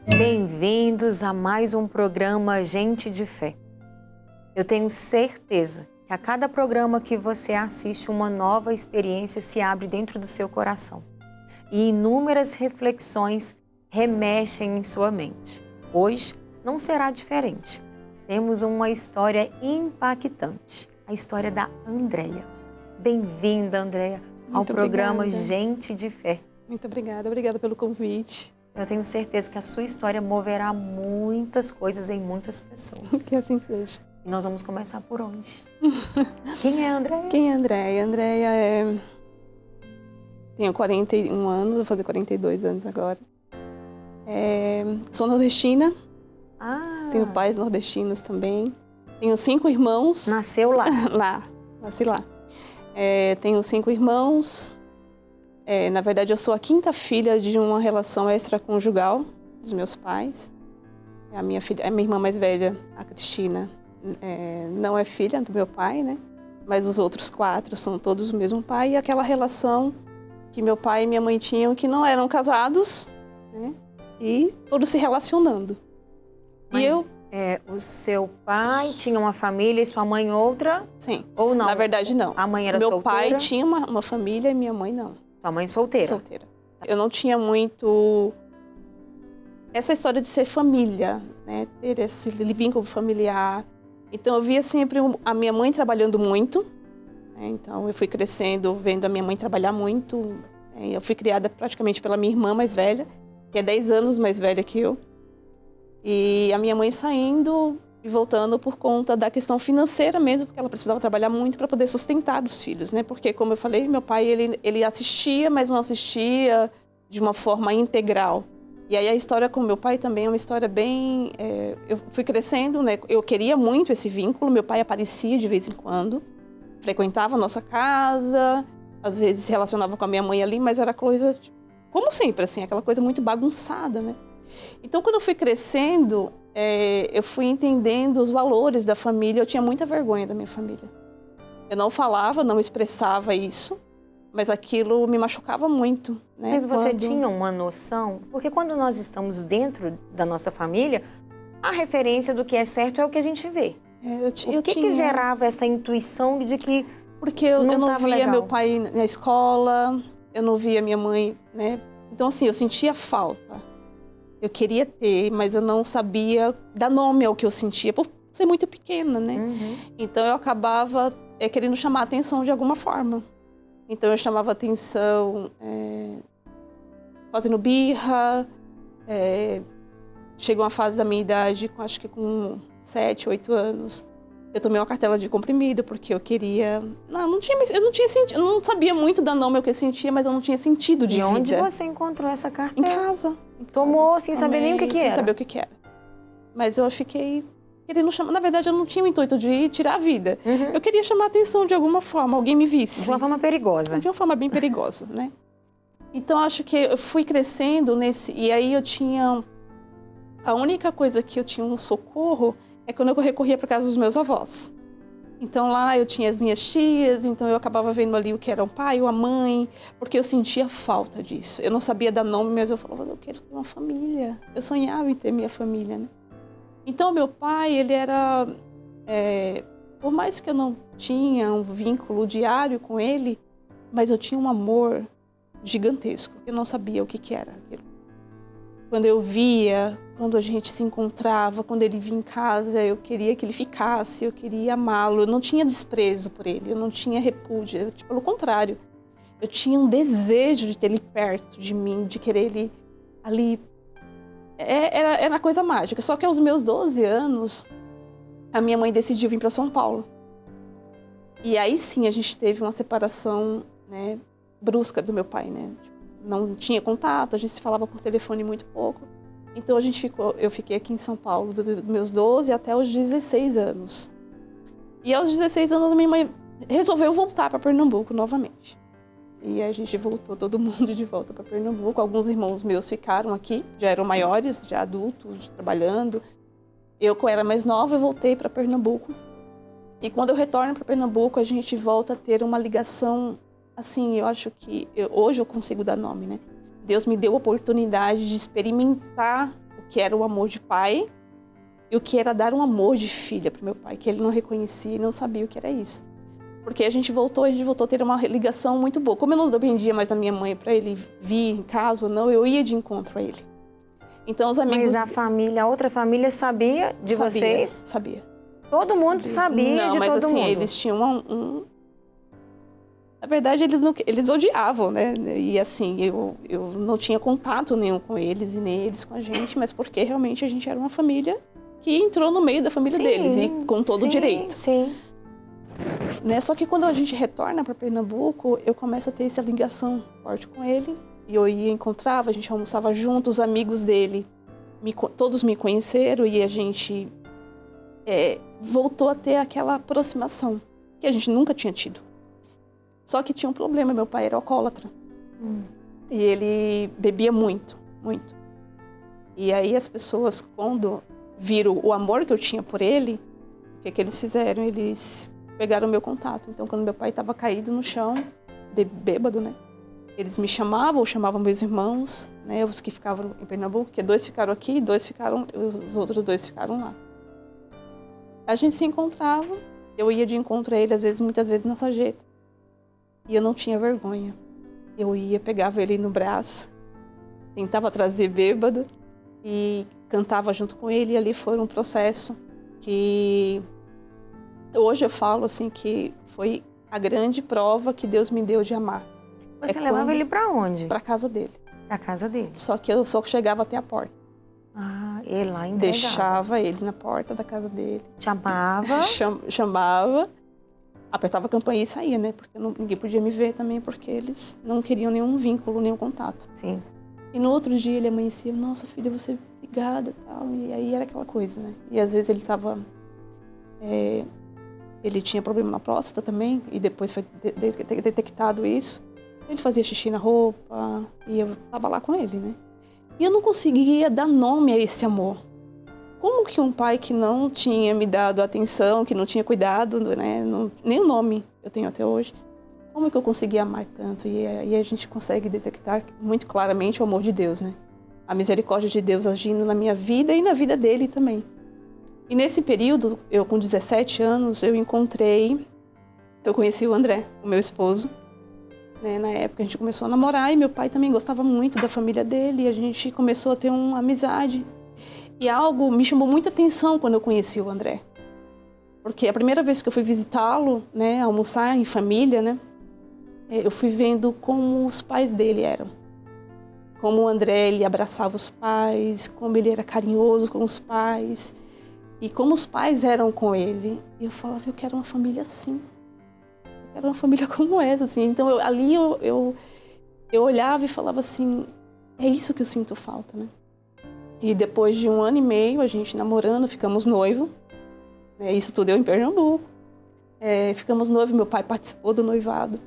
Bem-vindos a mais um programa Gente de Fé. Eu tenho certeza que a cada programa que você assiste, uma nova experiência se abre dentro do seu coração e inúmeras reflexões remexem em sua mente. Hoje não será diferente. Temos uma história impactante, a história da Andréia. Bem-vinda, Andréia, ao programa Gente de Fé. Muito obrigada pelo convite. Eu tenho certeza que a sua história moverá muitas coisas em muitas pessoas. Que assim seja. E nós vamos começar por onde? Quem é a Andréia? Quem é a Andréia? A Andréia é... Tenho 41 anos, vou fazer 42 anos agora. Sou nordestina. Tenho pais nordestinos também. Tenho 5 irmãos. Nasceu lá? Nasci lá. Tenho 5 irmãos. Na verdade, eu sou a 5ª filha de uma relação extraconjugal dos meus pais. A minha irmã mais velha, a Cristina, não é filha do meu pai, né? Mas os outros 4 são todos do mesmo pai. E aquela relação que meu pai e minha mãe tinham, que não eram casados, né? E foram se relacionando. Mas o seu pai tinha uma família e sua mãe outra? Sim. Ou não? Na verdade, não. A mãe era meu solteira? Meu pai tinha uma família e minha mãe não. Sua mãe solteira? Solteira. Eu não tinha muito essa história de ser família, né? Ter esse vínculo familiar. Então eu via sempre a minha mãe trabalhando muito, né? Então eu fui crescendo vendo a minha mãe trabalhar muito. Eu fui criada praticamente pela minha irmã mais velha, que é 10 anos mais velha que eu. E a minha mãe saindo e voltando por conta da questão financeira mesmo, porque ela precisava trabalhar muito para poder sustentar os filhos, né? Porque, como eu falei, meu pai, ele assistia, mas não assistia de uma forma integral. E aí a história com meu pai também é uma história bem... eu fui crescendo, né? Eu queria muito esse vínculo, meu pai aparecia de vez em quando, frequentava a nossa casa, às vezes se relacionava com a minha mãe ali, mas era coisa, como sempre, assim, aquela coisa muito bagunçada, né? Então, quando eu fui crescendo, eu fui entendendo os valores da família. Eu tinha muita vergonha da minha família. Eu não falava, não expressava isso, mas aquilo me machucava muito, né? Mas você tinha uma noção? Porque quando nós estamos dentro da nossa família, a referência do que é certo é o que a gente vê. O que gerava essa intuição de que porque eu não via legal. Meu pai na escola, eu não via minha mãe, né? Então, assim, eu sentia falta. Eu queria ter, mas eu não sabia dar nome ao que eu sentia, por ser muito pequena, né? Uhum. Então eu acabava querendo chamar a atenção de alguma forma. Então eu chamava a atenção fazendo birra. Chegou uma fase da minha idade, acho que com 7, 8 anos, eu tomei uma cartela de comprimido, porque eu queria... eu não sabia muito dar nome ao que eu sentia, mas eu não tinha sentido de vida. E onde você encontrou essa cartela? Em casa. Tomou sem saber nem o que era? Sem saber o que era. Mas eu fiquei querendo chamar... Na verdade, eu não tinha o intuito de tirar a vida. Uhum. Eu queria chamar a atenção de alguma forma, alguém me visse. De uma forma perigosa. De uma forma bem perigosa, né? Então, acho que eu fui crescendo nesse... E aí eu tinha... A única coisa que eu tinha um socorro é quando eu recorria para casa dos meus avós. Então lá eu tinha as minhas tias, então eu acabava vendo ali o que era o pai ou a mãe, porque eu sentia falta disso. Eu não sabia dar nome, mas eu falava, eu quero ter uma família. Eu sonhava em ter minha família, né? Então meu pai, ele era... por mais que eu não tinha um vínculo diário com ele, mas eu tinha um amor gigantesco. Eu não sabia o que era aquilo. Quando eu via, quando a gente se encontrava, quando ele vinha em casa, eu queria que ele ficasse, eu queria amá-lo. Eu não tinha desprezo por ele, eu não tinha repúdio. Pelo contrário, eu tinha um desejo de ter ele perto de mim, de querer ele ali. Era uma coisa mágica. Só que aos meus 12 anos, a minha mãe decidiu vir para São Paulo. E aí sim a gente teve uma separação, né, brusca do meu pai, né? Não tinha contato, a gente se falava por telefone muito pouco. Então eu fiquei aqui em São Paulo dos meus 12 até os 16 anos. E aos 16 anos a minha mãe resolveu voltar para Pernambuco novamente. E a gente voltou, todo mundo de volta para Pernambuco. Alguns irmãos meus ficaram aqui, já eram maiores, já adultos, trabalhando. Eu, quando era mais nova, eu voltei para Pernambuco. E quando eu retorno para Pernambuco, a gente volta a ter uma ligação, assim, eu acho que hoje eu consigo dar nome, né? Deus me deu a oportunidade de experimentar o que era o amor de pai e o que era dar um amor de filha para meu pai, que ele não reconhecia e não sabia o que era isso. Porque a gente voltou a ter uma ligação muito boa. Como eu não dependia mais da minha mãe para ele vir em casa ou não, eu ia de encontro a ele. Então os amigos... Mas a outra família sabia de vocês? Sabia. Todo mundo sabia de todo mundo? Eles tinham Na verdade, eles odiavam, né? E assim, eu não tinha contato nenhum com eles e nem eles com a gente, mas porque realmente a gente era uma família que entrou no meio da família deles e com todo o direito. Sim. Né? Só que quando a gente retorna para Pernambuco, eu começo a ter essa ligação forte com ele. E eu ia encontrava, a gente almoçava junto, os amigos dele, todos me conheceram e a gente voltou a ter aquela aproximação que a gente nunca tinha tido. Só que tinha um problema, meu pai era alcoólatra. E ele bebia muito, muito. E aí as pessoas, quando viram o amor que eu tinha por ele, o que eles fizeram? Eles pegaram o meu contato. Então, quando meu pai estava caído no chão, bêbado, né? Eles me chamavam, ou chamavam meus irmãos, né? Os que ficavam em Pernambuco, que 2 ficaram aqui, os outros 2 ficaram lá. A gente se encontrava, eu ia de encontro a ele, muitas vezes na sarjeta. E eu não tinha vergonha. Eu ia, pegava ele no braço, tentava trazer bêbado e cantava junto com ele. E ali foi um processo que hoje eu falo assim que foi a grande prova que Deus me deu de amar. Você levava ele para onde? Para casa dele. Para casa dele. Só que eu só chegava até a porta. Ele lá entregava. Deixava ele na porta da casa dele. Chamava. Chamava. Apertava a campainha e saía, né? Porque ninguém podia me ver também, porque eles não queriam nenhum vínculo, nenhum contato. Sim. E no outro dia ele amanhecia, nossa filha, você é obrigada e tal. E aí era aquela coisa, né? E às vezes ele tava... ele tinha problema na próstata também, e depois foi detectado isso. Ele fazia xixi na roupa, e eu tava lá com ele, né? E eu não conseguia dar nome a esse amor. Como que um pai que não tinha me dado atenção, que não tinha cuidado, né? Nem o nome eu tenho até hoje. Como que eu conseguia amar tanto? E aí a gente consegue detectar muito claramente o amor de Deus, né? A misericórdia de Deus agindo na minha vida e na vida dele também. E nesse período, eu com 17 anos, eu conheci o André, o meu esposo. Né? Na época a gente começou a namorar e meu pai também gostava muito da família dele. E a gente começou a ter uma amizade. E algo me chamou muita atenção quando eu conheci o André. Porque a primeira vez que eu fui visitá-lo, né, almoçar em família, né, eu fui vendo como os pais dele eram. Como o André, ele abraçava os pais, como ele era carinhoso com os pais. E como os pais eram com ele. E eu falava, eu quero uma família assim. Eu quero uma família como essa, assim. Então, eu olhava e falava assim, é isso que eu sinto falta, né? E depois de 1 ano e meio, a gente namorando, ficamos noivos. Isso tudo eu em Pernambuco. Ficamos noivos, meu pai participou do noivado.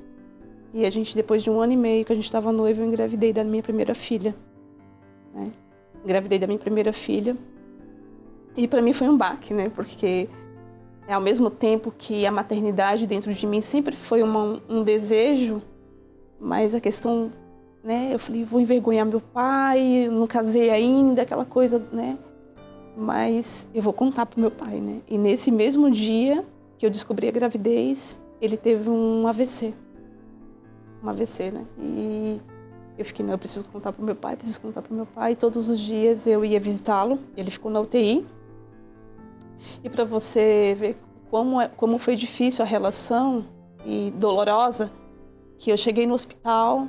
E a gente, depois de 1 ano e meio que a gente estava noivo, eu engravidei da minha primeira filha. Né? Engravidei da minha primeira filha. E para mim foi um baque, né? Porque ao mesmo tempo que a maternidade dentro de mim sempre foi um desejo, mas a questão... Né? Eu falei, vou envergonhar meu pai, eu não casei ainda, aquela coisa, né? Mas eu vou contar pro meu pai, né? E nesse mesmo dia que eu descobri a gravidez, ele teve um AVC. Um AVC, né? E eu fiquei, não, eu preciso contar pro meu pai, E todos os dias eu ia visitá-lo, ele ficou na UTI. E para você ver como foi difícil a relação e dolorosa, que eu cheguei no hospital...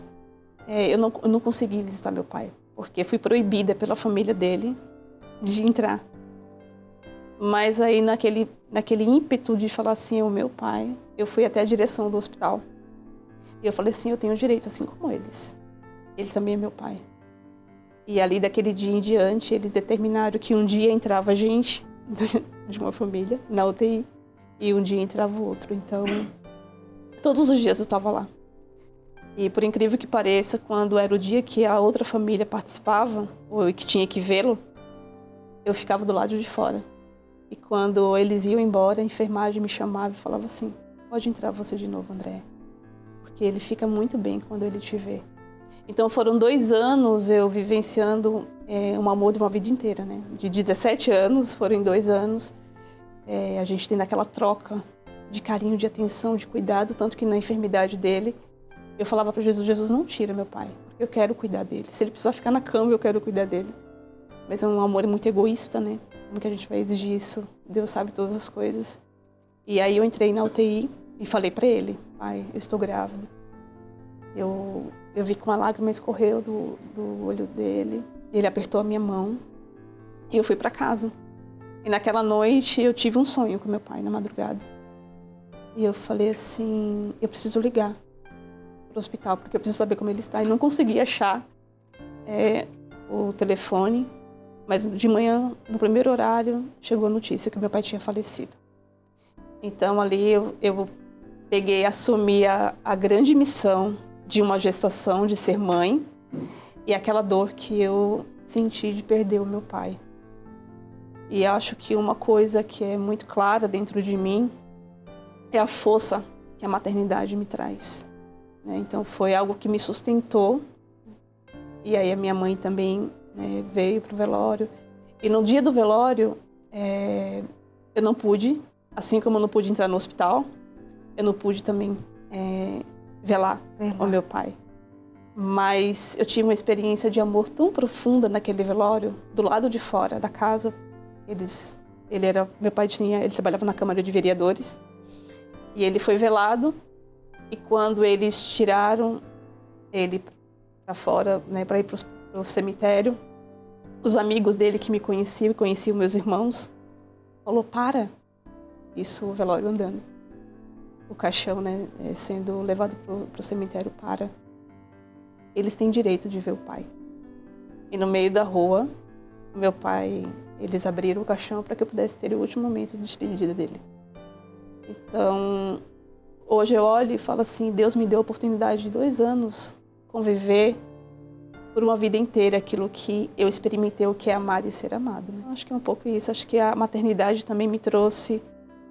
Eu não consegui visitar meu pai, porque fui proibida pela família dele de entrar. Mas aí, naquele ímpeto de falar assim, o meu pai, eu fui até a direção do hospital. E eu falei assim, eu tenho direito, assim como eles. Ele também é meu pai. E ali, daquele dia em diante, eles determinaram que um dia entrava gente de uma família na UTI e um dia entrava o outro. Então, todos os dias eu estava lá. E por incrível que pareça, quando era o dia que a outra família participava, ou que tinha que vê-lo, eu ficava do lado de fora. E quando eles iam embora, a enfermagem me chamava e falava assim, pode entrar você de novo, André. Porque ele fica muito bem quando ele te vê. Então foram 2 anos eu vivenciando um amor de uma vida inteira, né? De 17 anos, foram em 2 anos, a gente tendo aquela troca de carinho, de atenção, de cuidado, tanto que na enfermidade dele, eu falava para Jesus, Jesus, não tira meu pai, porque eu quero cuidar dele. Se ele precisar ficar na cama, eu quero cuidar dele. Mas é um amor muito egoísta, né? Como que a gente vai exigir isso? Deus sabe todas as coisas. E aí eu entrei na UTI e falei para ele, pai, eu estou grávida. Eu vi que uma lágrima escorreu do olho dele, ele apertou a minha mão e eu fui para casa. E naquela noite eu tive um sonho com meu pai na madrugada. E eu falei assim, eu preciso ligar para o hospital, porque eu preciso saber como ele está. E não consegui achar o telefone, mas de manhã, no primeiro horário, chegou a notícia que meu pai tinha falecido. Então ali eu peguei e assumi a grande missão de uma gestação, de ser mãe, e aquela dor que eu senti de perder o meu pai. E acho que uma coisa que é muito clara dentro de mim é a força que a maternidade me traz, né? Então foi algo que me sustentou. E aí a minha mãe também, né, veio para o velório. E no dia do velório, eu não pude, assim como eu não pude entrar no hospital, eu não pude também velar o meu pai. Mas eu tive uma experiência de amor tão profunda naquele velório, do lado de fora da casa. Meu pai ele trabalhava na Câmara de Vereadores e ele foi velado. E quando eles tiraram ele para fora, né, para ir para o cemitério, os amigos dele que me conheciam e conheciam meus irmãos, falou, para. Isso, o velório andando. O caixão, né, sendo levado para o cemitério, para. Eles têm direito de ver o pai. E no meio da rua, o meu pai, eles abriram o caixão para que eu pudesse ter o último momento de despedida dele. Então, hoje eu olho e falo assim, Deus me deu a oportunidade de 2 anos conviver por uma vida inteira aquilo que eu experimentei, o que é amar e ser amado, né? Acho que é um pouco isso. Acho que a maternidade também me trouxe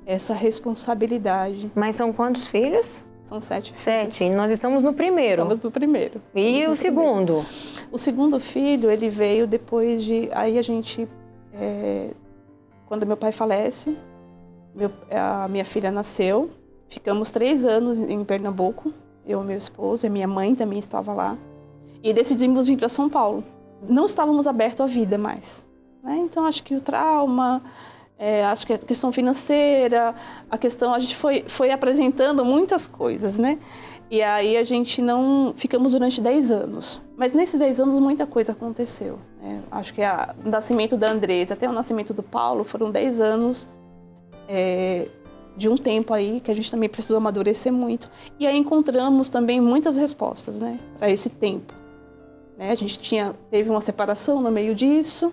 essa responsabilidade. Mas são quantos filhos? São 7 filhos. 7. Nós estamos no primeiro. Estamos no primeiro. E o segundo? O segundo filho, ele veio depois de... Aí a gente... quando meu pai falece, a minha filha nasceu. Ficamos 3 anos em Pernambuco. Eu e meu esposo, e minha mãe também estava lá. E decidimos vir para São Paulo. Não estávamos abertos à vida mais, né? Então acho que o trauma... acho que a questão financeira, a gente foi apresentando muitas coisas, né? E aí a gente não... Ficamos durante 10 anos. Mas nesses 10 anos muita coisa aconteceu, né? Acho que o nascimento da Andresa até o nascimento do Paulo foram 10 anos de um tempo aí que a gente também precisou amadurecer muito. E aí encontramos também muitas respostas, né? Para esse tempo, né? A gente teve uma separação no meio disso,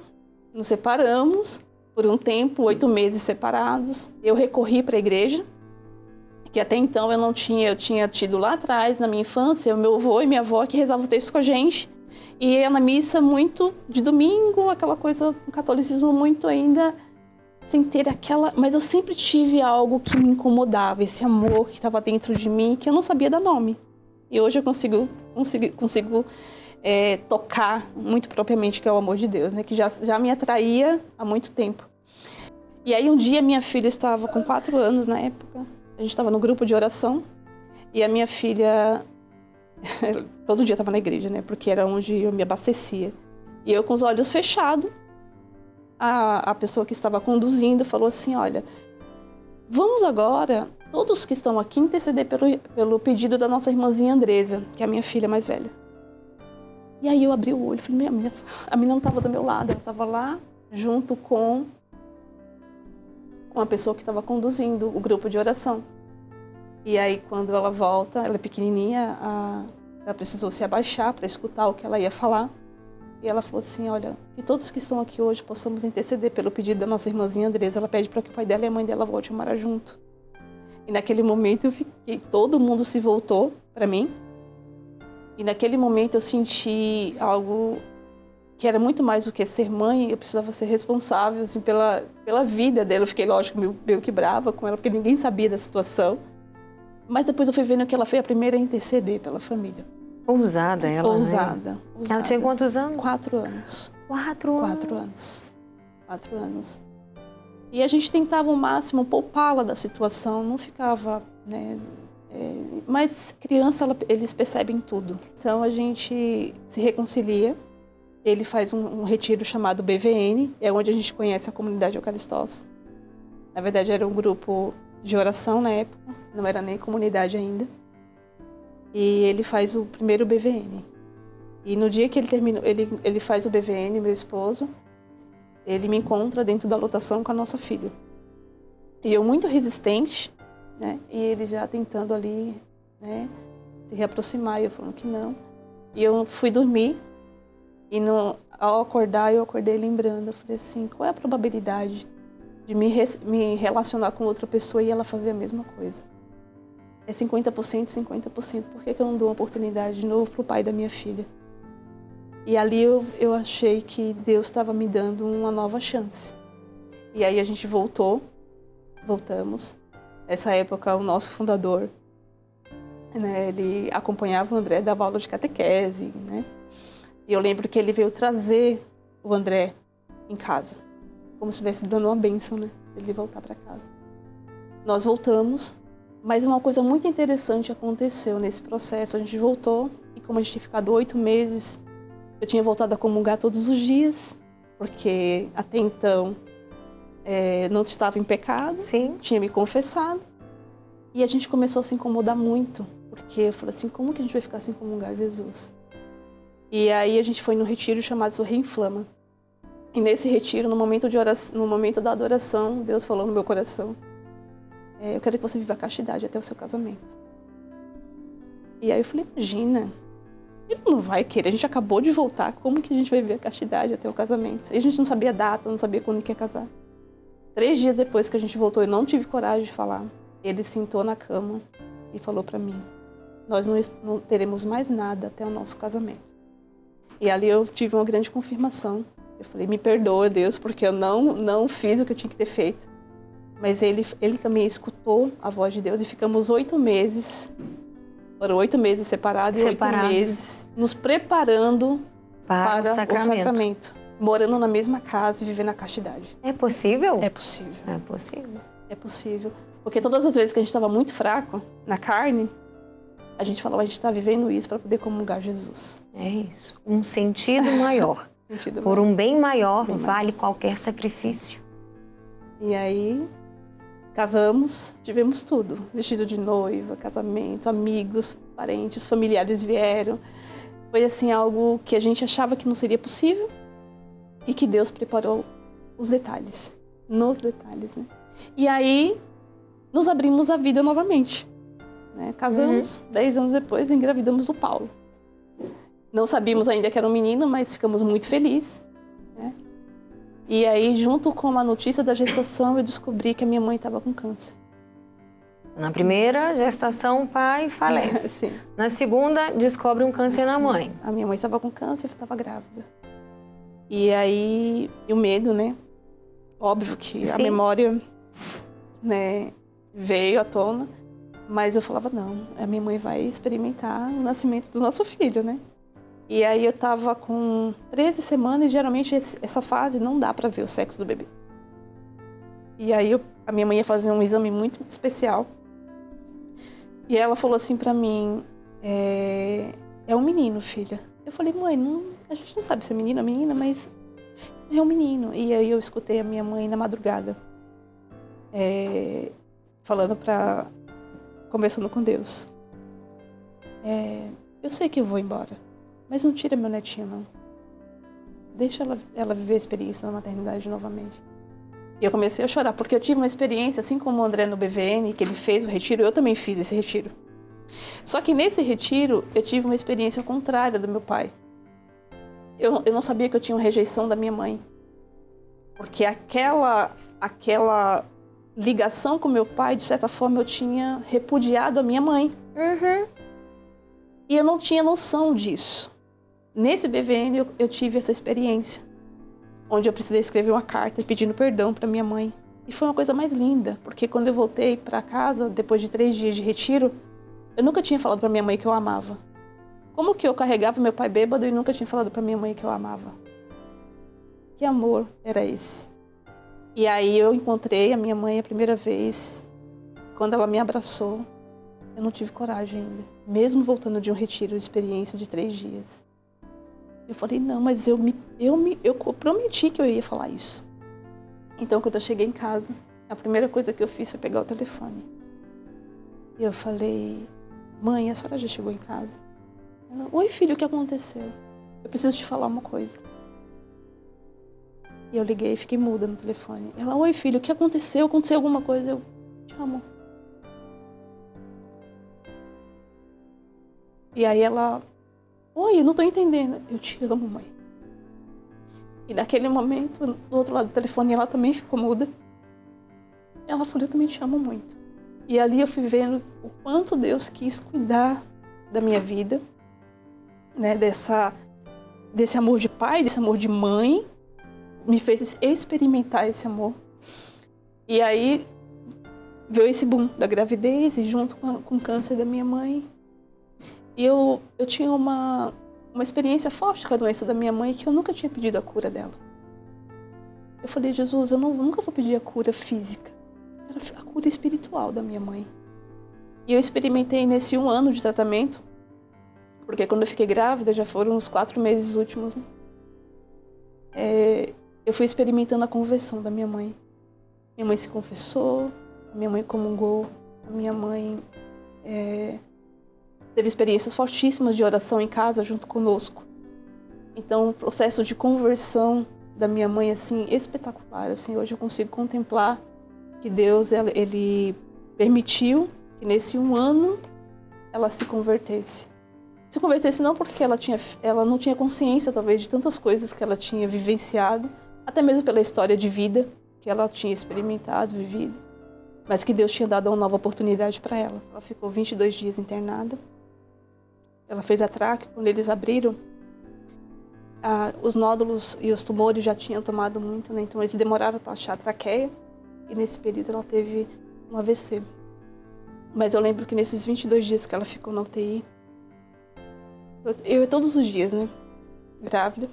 nos separamos por um tempo, 8 meses separados. Eu recorri para a igreja, que até então eu tinha tido lá atrás, na minha infância, o meu avô e minha avó que rezavam o texto com a gente. E ia na missa muito de domingo, aquela coisa, um catolicismo muito ainda sem ter aquela... Mas eu sempre tive algo que me incomodava, esse amor que estava dentro de mim, que eu não sabia dar nome. E hoje eu consigo tocar muito propriamente, que é o amor de Deus, né? Que já me atraía há muito tempo. E aí um dia minha filha estava com 4 anos na época, a gente estava no grupo de oração, e a minha filha, todo dia estava na igreja, né? Porque era onde eu me abastecia. E eu com os olhos fechados, a pessoa que estava conduzindo falou assim, olha, vamos agora, todos que estão aqui, interceder pelo pedido da nossa irmãzinha Andresa, que é a minha filha mais velha. E aí eu abri o olho, falei, a menina não estava do meu lado, ela estava lá junto com a pessoa que estava conduzindo o grupo de oração. E aí quando ela volta, ela é pequenininha, ela precisou se abaixar para escutar o que ela ia falar. E ela falou assim, olha, que todos que estão aqui hoje possamos interceder pelo pedido da nossa irmãzinha Andresa. Ela pede para que o pai dela e a mãe dela voltem a morar junto. E naquele momento todo mundo se voltou para mim. E naquele momento eu senti algo que era muito mais do que ser mãe. Eu precisava ser responsável assim, pela vida dela. Eu fiquei, lógico, meio que brava com ela, porque ninguém sabia da situação. Mas depois eu fui vendo que ela foi a primeira a interceder pela família. Ousada ela, Ousada. Ela tinha quantos anos? 4 anos. 4 anos? 4 anos. 4 anos. E a gente tentava ao máximo poupá-la da situação, não ficava, né? Mas criança, eles percebem tudo. Então a gente se reconcilia. Ele faz um retiro chamado BVN, é onde a gente conhece a comunidade Eucaristos. Na verdade era um grupo de oração na época, não era nem comunidade ainda. E ele faz o primeiro BVN. E no dia que ele terminou, ele faz o BVN, meu esposo, ele me encontra dentro da lotação com a nossa filha. E eu muito resistente, né? E ele já tentando ali, né, se reaproximar, e eu falando que não. E eu fui dormir, e ao acordar, eu acordei lembrando, eu falei assim, qual é a probabilidade de me relacionar com outra pessoa e ela fazer a mesma coisa? É 50%, 50%, por que eu não dou uma oportunidade de novo pro pai da minha filha? E ali eu achei que Deus estava me dando uma nova chance. E aí a gente voltamos. Nessa época, o nosso fundador, né, ele acompanhava o André, dava aula de catequese, né? E eu lembro que ele veio trazer o André em casa, como se estivesse dando uma bênção, né? Ele voltar para casa. Nós voltamos, mas uma coisa muito interessante aconteceu nesse processo. A gente voltou e como a gente tinha ficado 8 meses, eu tinha voltado a comungar todos os dias, porque até então não estava em pecado, Sim. Tinha me confessado. E a gente começou a se incomodar muito, porque eu falei assim, como que a gente vai ficar sem comungar Jesus? E aí a gente foi num retiro chamado Reinflama. E nesse retiro, no momento da adoração, Deus falou no meu coração, eu quero que você viva a castidade até o seu casamento. E aí eu falei, imagina, ele não vai querer, a gente acabou de voltar, como que a gente vai viver a castidade até o casamento? E a gente não sabia a data, não sabia quando que ia casar. 3 dias depois que a gente voltou, eu não tive coragem de falar. Ele sentou na cama e falou para mim, nós não teremos mais nada até o nosso casamento. E ali eu tive uma grande confirmação. Eu falei, me perdoa, Deus, porque eu não fiz o que eu tinha que ter feito. Mas ele também escutou a voz de Deus e ficamos 8 meses, foram 8 meses separados e 8 meses nos preparando para o sacramento. Morando na mesma casa e vivendo a castidade. É possível? É possível. É possível. É possível. Porque todas as vezes que a gente estava muito fraco na carne, a gente falava, a gente está vivendo isso para poder comungar Jesus. É isso. Um sentido maior. Por um bem maior, vale qualquer sacrifício. E aí, casamos, tivemos tudo. Vestido de noiva, casamento, amigos, parentes, familiares vieram. Foi assim, algo que a gente achava que não seria possível e que Deus preparou os detalhes. Nos detalhes, né? E aí, nos abrimos a vida novamente. Né? Casamos, 10 anos depois, engravidamos do Paulo. Não sabíamos ainda que era um menino, mas ficamos muito felizes. Né? E aí, junto com a notícia da gestação, eu descobri que a minha mãe estava com câncer. Na primeira gestação, o pai falece. Sim. Na segunda, descobre um câncer na mãe. A minha mãe estava com câncer e estava grávida. E aí, o medo, né? Óbvio que a memória, né, veio à tona. Mas eu falava, não, a minha mãe vai experimentar o nascimento do nosso filho, né? E aí eu tava com 13 semanas e geralmente essa fase não dá pra ver o sexo do bebê. E aí a minha mãe ia fazer um exame muito especial. E ela falou assim pra mim, é um menino, filha. Eu falei, mãe, a gente não sabe se é menino ou menina, mas é um menino. E aí eu escutei a minha mãe na madrugada, conversando com Deus. Eu sei que eu vou embora, mas não tira meu netinho, não. Deixa ela viver a experiência da maternidade novamente. E eu comecei a chorar, porque eu tive uma experiência, assim como o André no BVN, que ele fez o retiro, eu também fiz esse retiro. Só que nesse retiro, eu tive uma experiência contrária do meu pai. Eu não sabia que eu tinha uma rejeição da minha mãe. Porque aquela ligação com meu pai, de certa forma, eu tinha repudiado a minha mãe. E eu não tinha noção disso. Nesse BVN, eu tive essa experiência, onde eu precisei escrever uma carta pedindo perdão para minha mãe. E foi uma coisa mais linda, porque quando eu voltei para casa, depois de 3 dias de retiro, eu nunca tinha falado para minha mãe que eu amava. Como que eu carregava meu pai bêbado e nunca tinha falado para minha mãe que eu amava? Que amor era esse? E aí eu encontrei a minha mãe a primeira vez, quando ela me abraçou. Eu não tive coragem ainda, mesmo voltando de um retiro, experiência de 3 dias. Eu falei, não, mas eu prometi que eu ia falar isso. Então, quando eu cheguei em casa, a primeira coisa que eu fiz foi pegar o telefone. E eu falei, mãe, a senhora já chegou em casa? Ela, oi, filho, o que aconteceu? Eu preciso te falar uma coisa. E eu liguei e fiquei muda no telefone. Ela, oi, filho, o que aconteceu? Aconteceu alguma coisa? Eu te amo. E aí ela, oi, eu não tô entendendo. Eu te amo, mãe. E naquele momento, do outro lado do telefone, ela também ficou muda. Ela falou, eu também te amo muito. E ali eu fui vendo o quanto Deus quis cuidar da minha vida, né, desse amor de pai, desse amor de mãe, me fez experimentar esse amor. E aí veio esse boom da gravidez e junto com o câncer da minha mãe. E eu tinha uma experiência forte com a doença da minha mãe que eu nunca tinha pedido a cura dela. Eu falei, Jesus, eu nunca vou pedir a cura física. Era a cura espiritual da minha mãe. E eu experimentei nesse 1 ano de tratamento, porque quando eu fiquei grávida, já foram os 4 meses últimos, né? Eu fui experimentando a conversão da minha mãe. Minha mãe se confessou, a minha mãe comungou, a minha mãe teve experiências fortíssimas de oração em casa junto conosco. Então, o processo de conversão da minha mãe, assim, espetacular. Assim, hoje eu consigo contemplar que Deus, ele permitiu que nesse 1 ano ela se convertesse. Se convertesse não porque ela não tinha consciência, talvez, de tantas coisas que ela tinha vivenciado, até mesmo pela história de vida que ela tinha experimentado, vivido, mas que Deus tinha dado uma nova oportunidade para ela. Ela ficou 22 dias internada. Ela fez a traque, quando eles abriram, os nódulos e os tumores já tinham tomado muito, né? Então eles demoraram para achar a traqueia, e nesse período ela teve um AVC. Mas eu lembro que nesses 22 dias que ela ficou na UTI, eu todos os dias, né, grávida,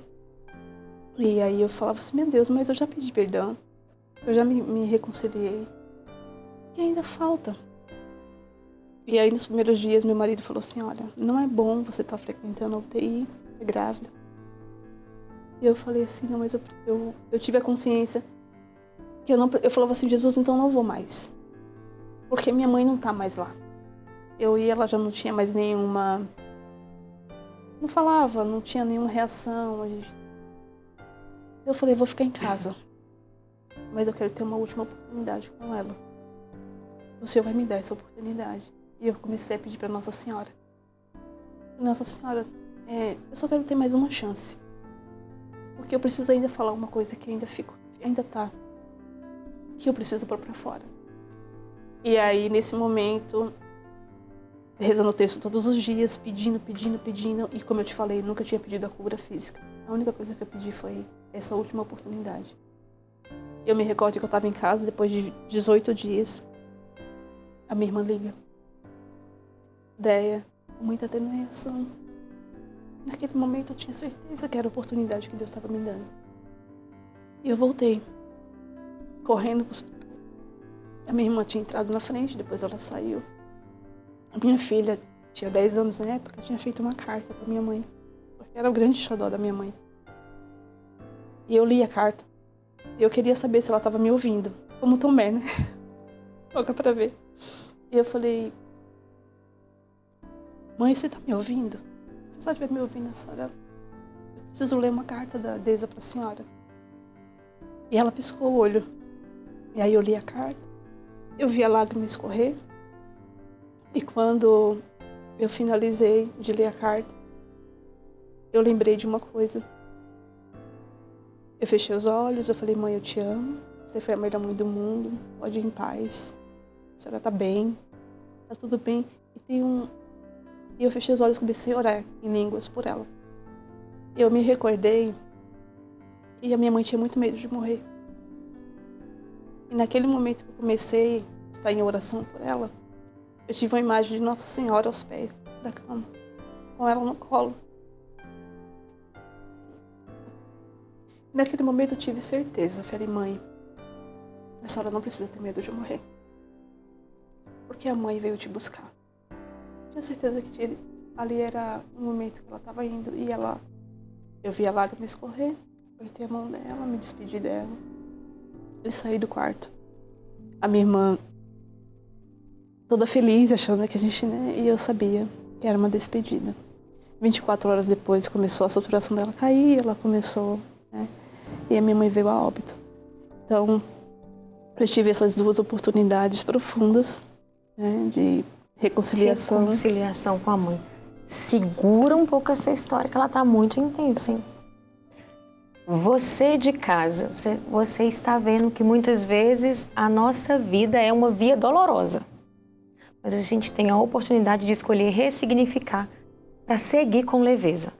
e aí eu falava assim, meu Deus, mas eu já pedi perdão, eu já me reconciliei, e ainda falta. E aí nos primeiros dias meu marido falou assim, olha, não é bom você estar frequentando a UTI, grávida. E eu falei assim, não, mas eu tive a consciência que eu falava assim, Jesus, então não vou mais. Porque minha mãe não tá mais lá. Eu ia, ela já não tinha mais nenhuma... Não falava, não tinha nenhuma reação. Eu falei, vou ficar em casa. Mas eu quero ter uma última oportunidade com ela. O Senhor vai me dar essa oportunidade. E eu comecei a pedir para Nossa Senhora. Nossa Senhora, eu só quero ter mais uma chance. Porque eu preciso ainda falar uma coisa que ainda tá. Que eu preciso pôr pra fora. E aí, nesse momento, rezando o texto todos os dias, pedindo. E como eu te falei, nunca tinha pedido a cura física. A única coisa que eu pedi foi essa última oportunidade. Eu me recordo que eu estava em casa, depois de 18 dias, a minha irmã liga. Deia, com muita atenuação. Naquele momento eu tinha certeza que era a oportunidade que Deus estava me dando. E eu voltei, correndo para o hospital. A minha irmã tinha entrado na frente, depois ela saiu. A minha filha tinha 10 anos na época, tinha feito uma carta para minha mãe, porque era o grande xodó da minha mãe. E eu li a carta. E eu queria saber se ela estava me ouvindo, como Tomé, né? Louca para ver. E eu falei, mãe, você está me ouvindo? Se você só estiver me ouvindo, a senhora, eu preciso ler uma carta da Deisa para a senhora. E ela piscou o olho. E aí eu li a carta. Eu vi a lágrima escorrer. E quando eu finalizei de ler a carta, eu lembrei de uma coisa. Eu fechei os olhos, eu falei, mãe, eu te amo. Você foi a melhor mãe do mundo. Pode ir em paz. A senhora tá bem. Tá tudo bem. E eu fechei os olhos e comecei a orar em línguas por ela. Eu me recordei que a minha mãe tinha muito medo de morrer. E naquele momento que eu comecei a estar em oração por ela, eu tive uma imagem de Nossa Senhora aos pés da cama, com ela no colo. Naquele momento eu tive certeza. Eu falei, mãe, a senhora não precisa ter medo de eu morrer. Porque a mãe veio te buscar. Tinha certeza que ali era o momento que ela estava indo. E eu vi a lágrima escorrer, apertei a mão dela, me despedi dela. E saí do quarto. A minha irmã, toda feliz, achando que a gente, né? E eu sabia que era uma despedida. 24 horas depois começou a saturação dela cair, ela começou, né? E a minha mãe veio a óbito. Então, eu tive essas duas oportunidades profundas, né, de reconciliação. Reconciliação com a mãe. Segura um pouco essa história, que ela tá muito intensa, hein? Você de casa, você está vendo que muitas vezes a nossa vida é uma via dolorosa. Mas a gente tem a oportunidade de escolher ressignificar para seguir com leveza.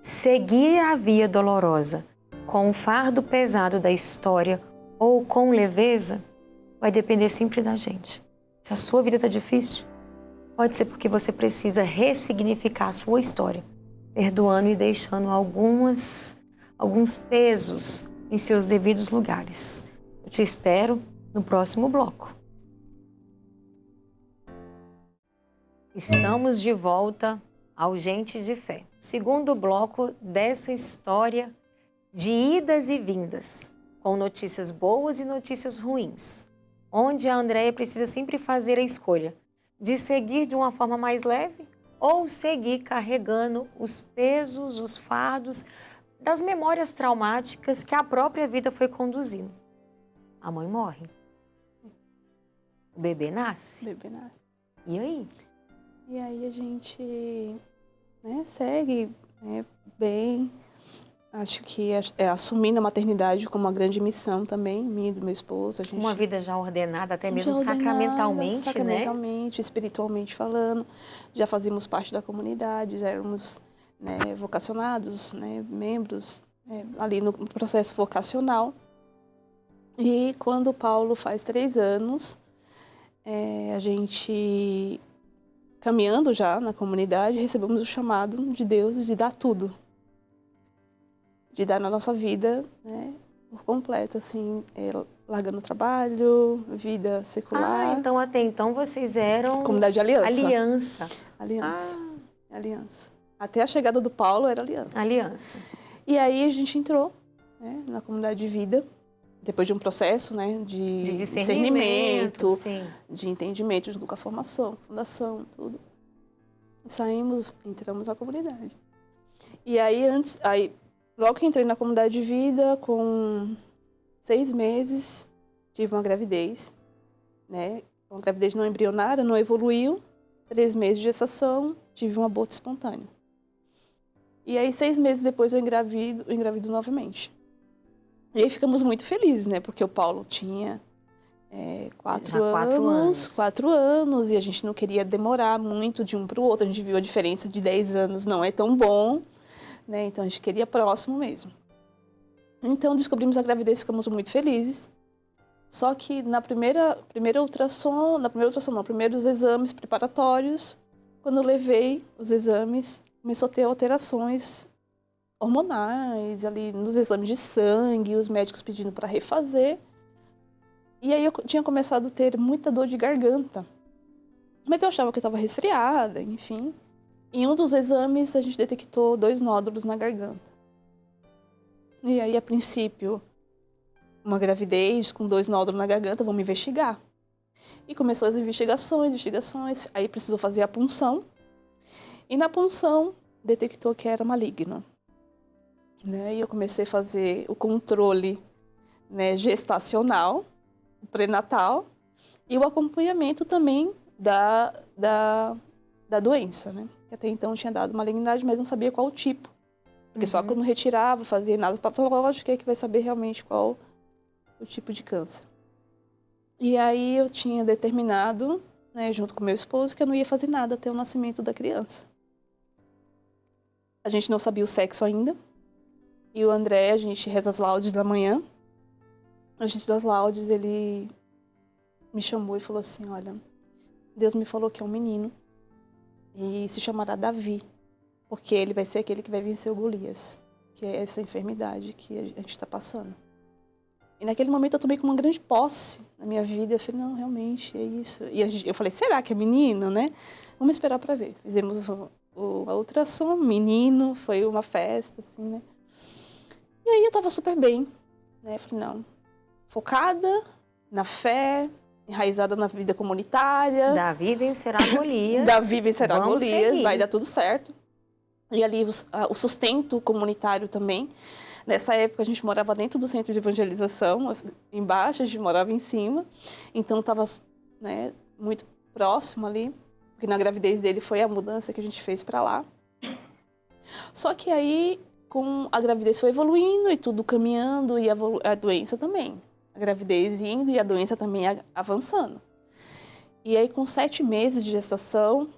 Seguir a via dolorosa com o fardo pesado da história ou com leveza vai depender sempre da gente. Se a sua vida está difícil, pode ser porque você precisa ressignificar a sua história, perdoando e deixando alguns pesos em seus devidos lugares. Eu te espero no próximo bloco. Estamos de volta ao Gente de Fé. Segundo bloco dessa história de idas e vindas, com notícias boas e notícias ruins, onde a Andréia precisa sempre fazer a escolha de seguir de uma forma mais leve ou seguir carregando os pesos, os fardos das memórias traumáticas que a própria vida foi conduzindo. A mãe morre. O bebê nasce. O bebê nasce. E aí? E aí a gente, né, segue, né, bem. Acho que assumindo a maternidade como uma grande missão também, minha e do meu esposo. A gente, uma vida já ordenada, até mesmo já ordenada, sacramentalmente, né? Sacramentalmente, espiritualmente falando. Já fazíamos parte da comunidade, já éramos, né, vocacionados, né, membros, ali no processo vocacional. E quando o Paulo faz 3 anos, a gente, caminhando já na comunidade, recebemos o chamado de Deus de dar tudo. De dar na nossa vida, né, por completo, assim, largando o trabalho, vida secular. Ah, então até então vocês eram... Comunidade de aliança. Aliança. Aliança. Aliança. Até a chegada do Paulo era aliança. Aliança. E aí a gente entrou, né, na comunidade de vida, depois de um processo, né, de discernimento, sim. de entendimento junto com a formação, fundação, tudo. Saímos, entramos na comunidade. E aí, logo que entrei na comunidade de vida, com 6 meses, tive uma gravidez, né? Uma gravidez não embrionária, não evoluiu. 3 meses de gestação, tive um aborto espontâneo. E aí, 6 meses depois, eu engravido novamente. E aí ficamos muito felizes, né? Porque o Paulo tinha 4 anos, e a gente não queria demorar muito de um para o outro. A gente viu a diferença de 10 anos, não é tão bom, né? Então a gente queria próximo mesmo. Então descobrimos a gravidez, ficamos muito felizes. Só que na primeiros exames preparatórios, quando eu levei os exames, começou a ter alterações hormonais ali nos exames de sangue, os médicos pedindo para refazer. E aí eu tinha começado a ter muita dor de garganta. Mas eu achava que eu estava resfriada, enfim. Em um dos exames, a gente detectou 2 nódulos na garganta. E aí, a princípio, uma gravidez com 2 nódulos na garganta, vamos investigar. E começou as investigações. Aí precisou fazer a punção. E na punção, detectou que era maligno. Né? E eu comecei a fazer o controle, né, gestacional, pré-natal, e o acompanhamento também da doença, né? Que até então tinha dado malignidade, mas não sabia qual o tipo. Porque só quando retirava, fazia análise patológica, é que vai saber realmente qual o tipo de câncer. E aí eu tinha determinado, né, junto com meu esposo, que eu não ia fazer nada até o nascimento da criança. A gente não sabia o sexo ainda. E o André, a gente reza as laudes da manhã. A gente das laudes, ele me chamou e falou assim, olha, Deus me falou que é um menino e se chamará Davi, porque ele vai ser aquele que vai vencer o Golias, que é essa enfermidade que a gente está passando. E naquele momento eu tomei como uma grande posse na minha vida. Eu falei, não, realmente, é isso. E eu falei, será que é menino, né? Vamos esperar para ver. Fizemos a ultrassom, menino, foi uma festa, assim, né? E aí eu tava super bem, né? Eu falei, não, focada na fé, enraizada na vida comunitária. Davi vencerá Golias. Davi vencerá Vamos Golias, seguir. vai dar tudo certo. E ali o sustento comunitário também. Nessa época a gente morava dentro do centro de evangelização, embaixo, a gente morava em cima. Então estava, né, muito próximo ali, porque na gravidez dele foi a mudança que a gente fez para lá. Só que aí, com a gravidez foi evoluindo e tudo caminhando, e a doença também. A gravidez indo e a doença também avançando. E aí, com 7 meses de gestação,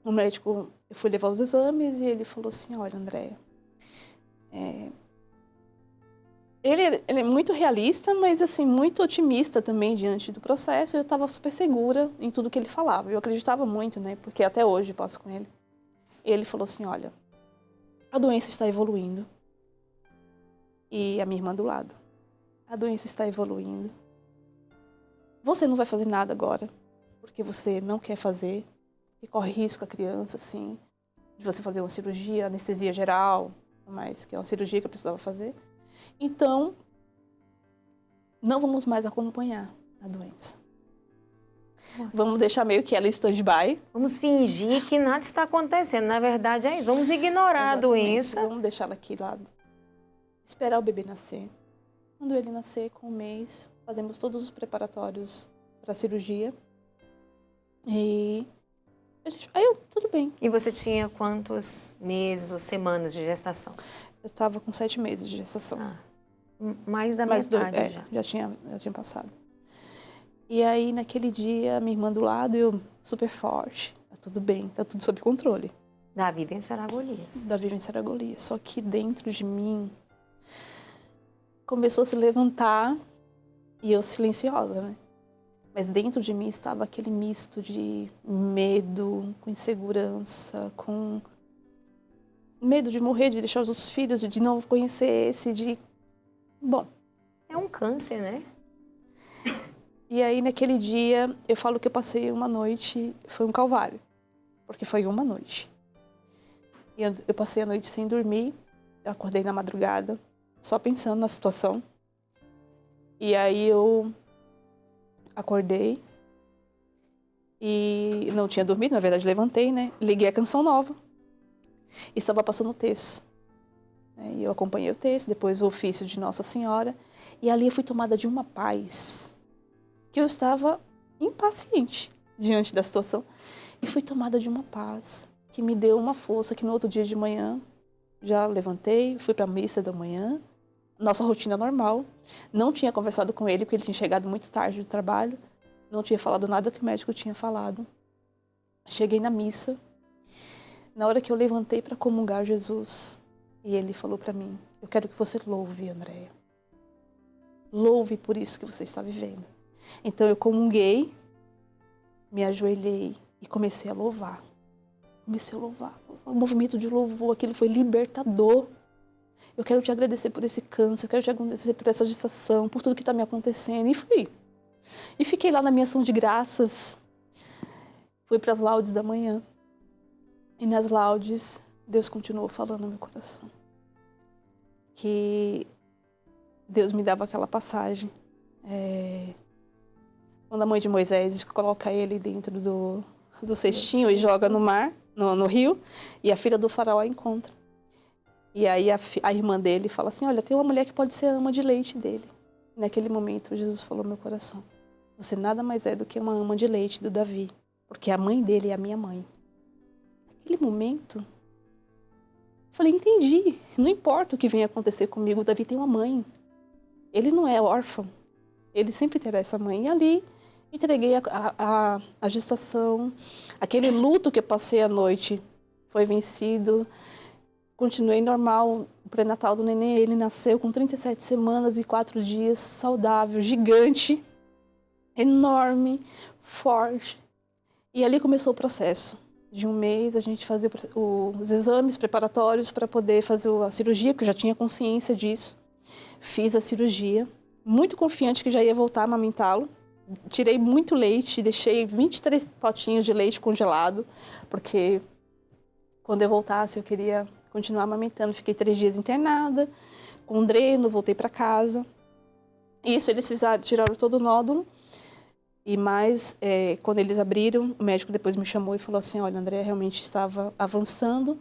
o médico, eu fui levar os exames e ele falou assim, olha, Andréia, ele é muito realista, mas assim, muito otimista também diante do processo. Eu estava super segura em tudo que ele falava. Eu acreditava muito, né? Porque até hoje eu passo com ele. Ele falou assim, olha, a doença está evoluindo. E a minha irmã do lado. A doença está evoluindo. Você não vai fazer nada agora, porque você não quer fazer. E corre risco a criança, assim, de você fazer uma cirurgia, anestesia geral, mas que é uma cirurgia que eu precisava fazer. Então, não vamos mais acompanhar a doença. Nossa. Vamos deixar meio que ela em stand-by. Vamos fingir que nada está acontecendo. Na verdade é isso. Vamos ignorar Exatamente. a doença. Vamos deixar ela aqui lado. Esperar o bebê nascer. Quando ele nascer, com 1 mês, fazemos todos os preparatórios para a cirurgia. E tudo bem. E você tinha quantos meses ou semanas de gestação? Eu estava com 7 meses de gestação. Mais da metade já. Já tinha passado. E aí, naquele dia, minha irmã do lado, eu super forte. Tá tudo bem, tá tudo sob controle. Davi vencerá Golias. Davi vencerá Golias. Só que dentro de mim, começou a se levantar, e eu silenciosa, né? Mas dentro de mim estava aquele misto de medo, com insegurança, com medo de morrer, de deixar os outros filhos, de não conhecer esse, Bom. É um câncer, né? E aí, naquele dia, eu falo que eu passei uma noite, foi um calvário, porque foi uma noite. E eu passei a noite sem dormir, eu acordei na madrugada, só pensando na situação. E aí eu acordei e não tinha dormido, na verdade levantei, né? Liguei a Canção Nova e estava passando o texto. E eu acompanhei o texto, depois o ofício de Nossa Senhora, e ali eu fui tomada de uma paz que eu estava impaciente diante da situação. E fui tomada de uma paz que me deu uma força que no outro dia de manhã já levantei, fui para a missa da manhã, nossa rotina normal. Não tinha conversado com ele porque ele tinha chegado muito tarde do trabalho, não tinha falado nada que o médico tinha falado. Cheguei na missa, na hora que eu levantei para comungar Jesus, e ele falou para mim, eu quero que você louve, Andréia. Louve por isso que você está vivendo. Então eu comunguei, me ajoelhei e comecei a louvar. O movimento de louvor, aquilo foi libertador. Eu quero te agradecer por esse câncer, eu quero te agradecer por essa gestação, por tudo que está me acontecendo. E fui. E fiquei lá na minha ação de graças. Fui para as laudes da manhã. E nas laudes, Deus continuou falando no meu coração. Que Deus me dava aquela passagem. Quando a mãe de Moisés coloca ele dentro do cestinho e joga no mar, no rio, e a filha do faraó a encontra. E aí a irmã dele fala assim, olha, tem uma mulher que pode ser a ama de leite dele. E naquele momento, Jesus falou no meu coração, você nada mais é do que uma ama de leite do Davi, porque a mãe dele é a minha mãe. Naquele momento, eu falei, entendi, não importa o que venha acontecer comigo, o Davi tem uma mãe. Ele não é órfão, ele sempre terá essa mãe. E ali, entreguei a gestação, aquele luto que eu passei à noite foi vencido, continuei normal, o pré-natal do neném, ele nasceu com 37 semanas e 4 dias, saudável, gigante, enorme, forte. E ali começou o processo. de um mês, a gente fazia os exames preparatórios para poder fazer a cirurgia, porque eu já tinha consciência disso. Fiz a cirurgia, muito confiante que já ia voltar a amamentá-lo. Tirei muito leite, deixei 23 potinhos de leite congelado, porque quando eu voltasse eu queria continuar amamentando. Fiquei 3 dias internada, com dreno, voltei para casa. Isso, eles tiraram todo o nódulo. E mais, quando eles abriram, o médico depois me chamou e falou assim, olha, André, realmente estava avançando,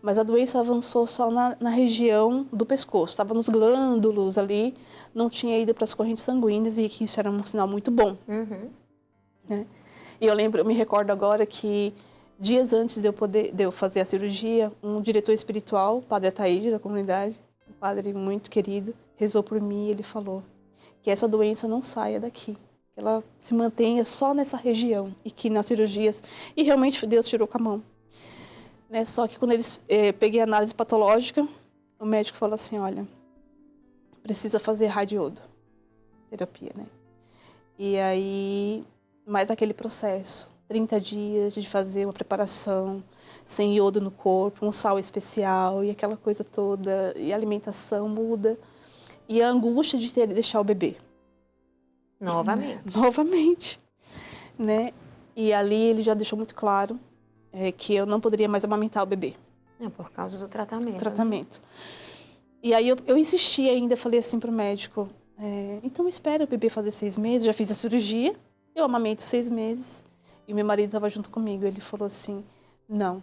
mas a doença avançou só na região do pescoço, estava nos glândulos ali, não tinha ido para as correntes sanguíneas e que isso era um sinal muito bom. Uhum. Né? E eu me recordo agora que dias antes de eu fazer a cirurgia, um diretor espiritual, o padre Ataíde da comunidade, um padre muito querido, rezou por mim e ele falou que essa doença não saia daqui. Que ela se mantenha só nessa região e que nas cirurgias... E realmente Deus tirou com a mão. Né? Só que quando eles peguei a análise patológica, o médico falou assim, olha, precisa fazer radioterapia, né? E aí, mais aquele processo, 30 dias de fazer uma preparação, sem iodo no corpo, um sal especial e aquela coisa toda, e a alimentação muda. E a angústia de deixar o bebê. Novamente, né? E ali ele já deixou muito claro que eu não poderia mais amamentar o bebê. Por causa do tratamento. Tratamento. E aí eu insisti ainda, falei assim pro médico, então espera o bebê fazer 6 meses, já fiz a cirurgia, eu amamento 6 meses, e meu marido estava junto comigo, ele falou assim, não,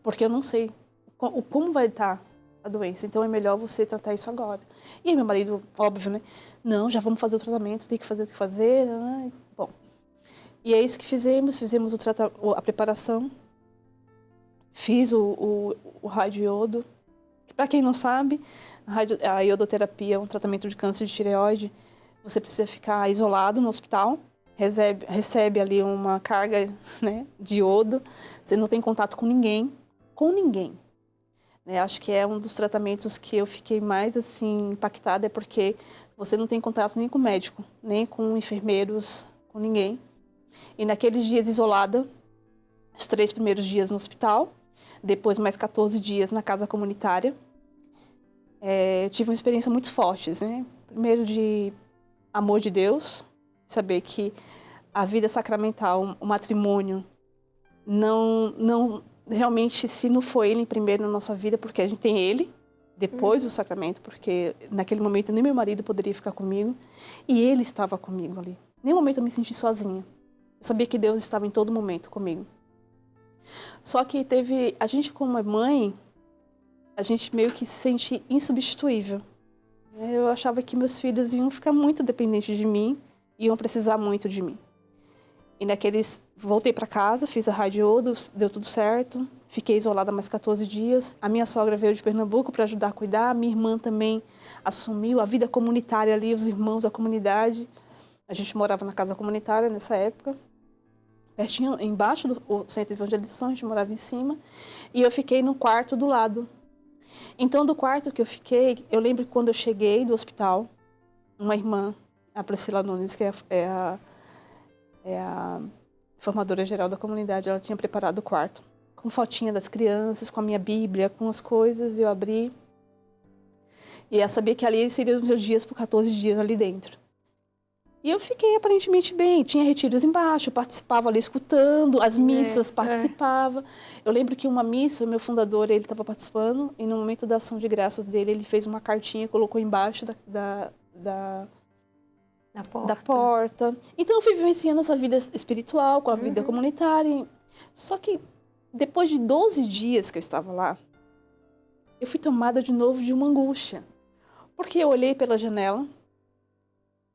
porque eu não sei como vai estar a doença, então é melhor você tratar isso agora. E aí meu marido, óbvio, né? Não, já vamos fazer o tratamento, tem que fazer o que fazer, né? Bom, e é isso que fizemos a preparação, fiz o radioiodo. Para quem não sabe, a iodoterapia é um tratamento de câncer de tireoide, você precisa ficar isolado no hospital, recebe ali uma carga, né, de iodo, você não tem contato com ninguém. Acho que é um dos tratamentos que eu fiquei mais assim impactada, porque você não tem contato nem com o médico, nem com enfermeiros, com ninguém. E naqueles dias isolada, os 3 primeiros dias no hospital, depois mais 14 dias na casa comunitária, eu tive uma experiência muito forte, né? Primeiro de amor de Deus, saber que a vida sacramental, o matrimônio, não realmente, se não foi ele primeiro na nossa vida, porque a gente tem ele, depois do sacramento, porque naquele momento nem meu marido poderia ficar comigo, e ele estava comigo ali. Em nenhum momento eu me senti sozinha. Eu sabia que Deus estava em todo momento comigo. Só que a gente como mãe, a gente meio que se sente insubstituível. Eu achava que meus filhos iam ficar muito dependentes de mim, iam precisar muito de mim. E voltei para casa, fiz a radioiodo, deu tudo certo, fiquei isolada mais 14 dias. A minha sogra veio de Pernambuco para ajudar a cuidar, a minha irmã também assumiu a vida comunitária ali, os irmãos da comunidade. A gente morava na casa comunitária nessa época, pertinho, embaixo do centro de evangelização, a gente morava em cima, e eu fiquei no quarto do lado. Então, do quarto que eu fiquei, eu lembro que quando eu cheguei do hospital, uma irmã, a Priscila Nunes, que é a formadora geral da comunidade, ela tinha preparado o quarto, com fotinha das crianças, com a minha Bíblia, com as coisas, eu abri. E eu sabia que ali seriam os meus dias por 14 dias ali dentro. E eu fiquei aparentemente bem, tinha retiros embaixo, eu participava ali escutando, as missas participava. Eu lembro que uma missa, o meu fundador, ele estava participando, e no momento da ação de graças dele, ele fez uma cartinha, colocou embaixo da porta. Então eu fui vivenciando essa vida espiritual com a vida comunitária. Só que depois de 12 dias que eu estava lá, eu fui tomada de novo de uma angústia. Porque eu olhei pela janela,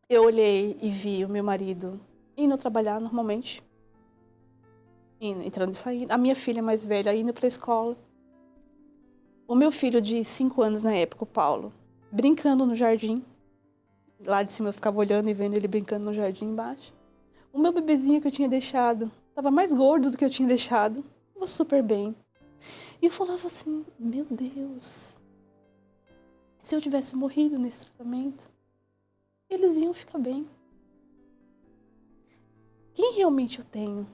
eu olhei e vi o meu marido indo trabalhar normalmente, entrando e saindo. A minha filha mais velha indo para a escola. O meu filho de 5 anos na época, o Paulo, brincando no jardim. Lá de cima eu ficava olhando e vendo ele brincando no jardim embaixo. O meu bebezinho que eu tinha deixado estava mais gordo do que eu tinha deixado. Estava super bem. E eu falava assim, meu Deus, se eu tivesse morrido nesse tratamento, eles iam ficar bem. Quem realmente eu tenho?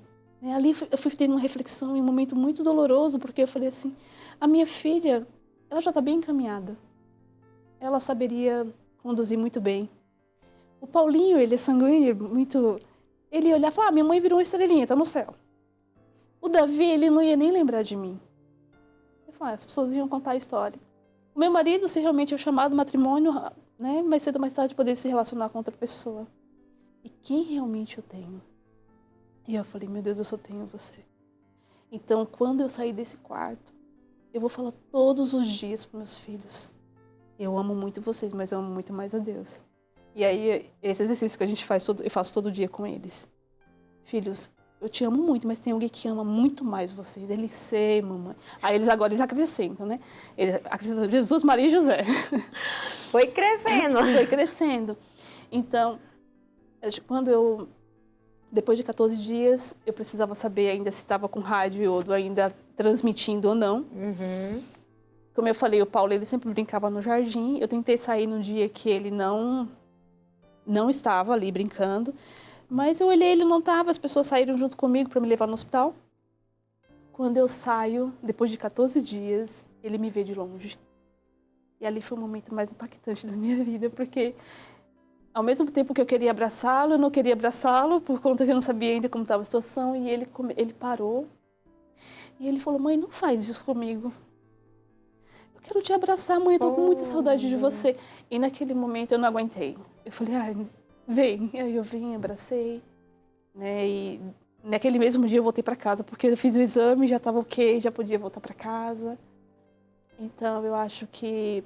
Ali eu fui tendo uma reflexão em um momento muito doloroso, porque eu falei assim, a minha filha, ela já está bem encaminhada. Ela saberia conduzir muito bem. O Paulinho, ele é sanguíneo, muito... Ele ia olhar e falar, minha mãe virou uma estrelinha, está no céu. O Davi, ele não ia nem lembrar de mim. Eu falei, as pessoas iam contar a história. O meu marido, se realmente é o chamado matrimônio, né, mais cedo ou mais tarde poder se relacionar com outra pessoa. E quem realmente eu tenho? E eu falei, meu Deus, eu só tenho você. Então, quando eu sair desse quarto, eu vou falar todos os dias para meus filhos. Eu amo muito vocês, mas eu amo muito mais a Deus. E aí, esse exercício que a gente faz, eu faço todo dia com eles. Filhos, eu te amo muito, mas tem alguém que ama muito mais vocês. Ele sei, mamãe. Aí eles acrescentam, né? Eles acrescentam Jesus, Maria e José. Foi crescendo. Foi crescendo. Então, depois de 14 dias, eu precisava saber ainda se estava com rádio e iodo ainda transmitindo ou não. Uhum. Como eu falei, o Paulo, ele sempre brincava no jardim. Eu tentei sair no dia que ele não estava ali brincando. Mas eu olhei, ele não estava. As pessoas saíram junto comigo para me levar no hospital. Quando eu saio, depois de 14 dias, ele me vê de longe. E ali foi o momento mais impactante da minha vida, porque... Ao mesmo tempo que eu queria abraçá-lo, eu não queria abraçá-lo, por conta que eu não sabia ainda como estava a situação. E ele parou. E ele falou, mãe, não faz isso comigo. Eu quero te abraçar, mãe, eu tô com muita saudade de você. E naquele momento eu não aguentei. Eu falei, vem. Aí eu vim, abracei. Né? E naquele mesmo dia eu voltei para casa, porque eu fiz o exame, já estava ok, já podia voltar para casa. Então eu acho que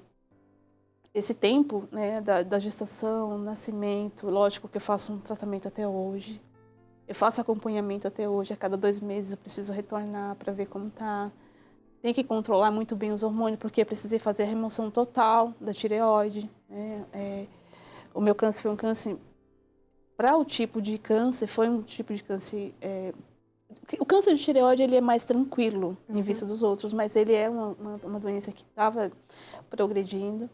esse tempo, né, da gestação, nascimento, lógico que eu faço um tratamento até hoje. Eu faço acompanhamento até hoje. A cada 2 meses eu preciso retornar para ver como tá. Tem que controlar muito bem os hormônios, porque eu precisei fazer a remoção total da tireoide. Né? O meu câncer foi um câncer... Para o tipo de câncer, foi um tipo de câncer... O câncer de tireoide, ele é mais tranquilo em vista dos outros, mas ele é uma doença que estava progredindo.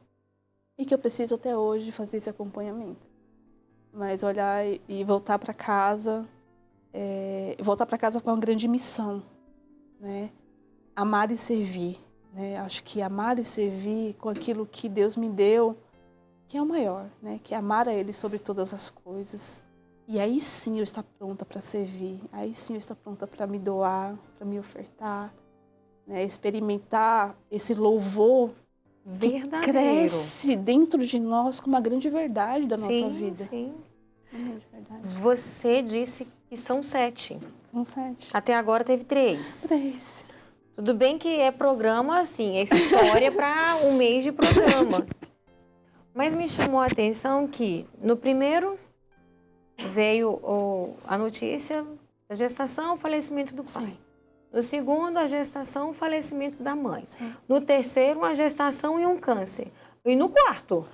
E que eu preciso até hoje fazer esse acompanhamento. Mas olhar e voltar para casa, com uma grande missão, né? Amar e servir, né? Acho que amar e servir com aquilo que Deus me deu, que é o maior, né? Que é amar a Ele sobre todas as coisas. E aí sim eu estou pronta para servir, aí sim eu estou pronta para me doar, para me ofertar, né? Experimentar esse louvor Verdadeiro. Que cresce dentro de nós com uma grande verdade da nossa vida. Sim. Uma grande verdade. Você disse que são 7. São 7. Até agora teve 3. 3. Tudo bem que é programa, assim, é história para um mês de programa. Mas me chamou a atenção que no primeiro veio a notícia da gestação, o falecimento do pai. Sim. No segundo, a gestação, o falecimento da mãe. Sim. No terceiro, a gestação e um câncer. E no quarto,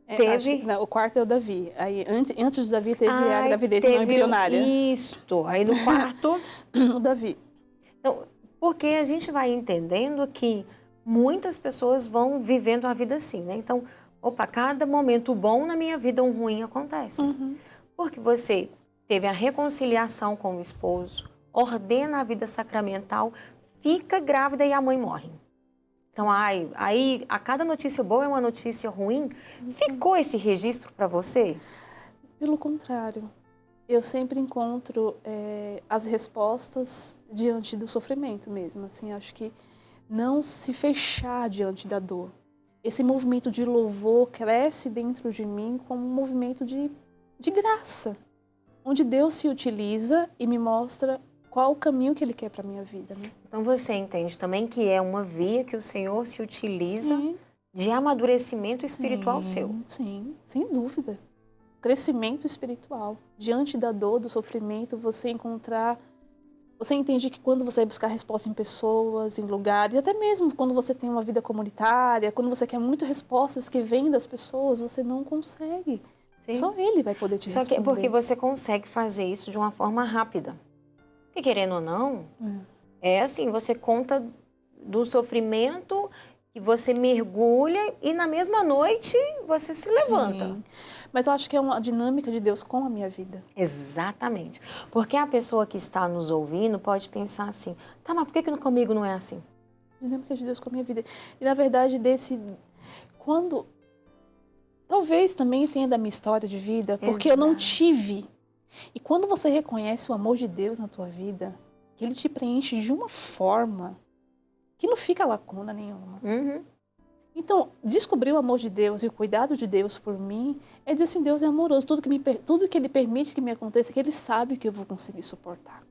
teve... o quarto é o Davi. Aí, antes do Davi, teve a gravidez não embrionária. Isto. Aí no quarto... o Davi. Então, porque a gente vai entendendo que muitas pessoas vão vivendo a vida assim, né? Então, cada momento bom na minha vida, um ruim acontece. Uhum. Porque você teve a reconciliação com o esposo, ordena a vida sacramental, fica grávida e a mãe morre. Então, aí a cada notícia boa é uma notícia ruim. Ficou esse registro para você? Pelo contrário. Eu sempre encontro as respostas diante do sofrimento mesmo. Assim, acho que não se fechar diante da dor. Esse movimento de louvor cresce dentro de mim como um movimento de graça, onde Deus se utiliza e me mostra qual o caminho que Ele quer para a minha vida. Né? Então você entende também que é uma via que o Senhor se utiliza de amadurecimento espiritual seu. Sim, sem dúvida. Crescimento espiritual. Diante da dor, do sofrimento, você entende que quando você vai buscar resposta em pessoas, em lugares, até mesmo quando você tem uma vida comunitária, quando você quer muito respostas que vêm das pessoas, você não consegue. Sim. Só Ele vai poder te responder. Só que porque você consegue fazer isso de uma forma rápida. Porque querendo ou não, é assim, você conta do sofrimento que você mergulha e na mesma noite você se levanta. Sim. Mas eu acho que é uma dinâmica de Deus com a minha vida. Exatamente. Porque a pessoa que está nos ouvindo pode pensar assim, tá, mas por que comigo não é assim? Dinâmica de Deus com a minha vida. E na verdade, quando... Talvez também tenha da minha história de vida, porque eu não tive. E quando você reconhece o amor de Deus na tua vida, que Ele te preenche de uma forma que não fica lacuna nenhuma. Uhum. Então, descobrir o amor de Deus e o cuidado de Deus por mim é dizer assim, Deus é amoroso. Tudo que Ele permite que me aconteça, que Ele sabe que eu vou conseguir suportar.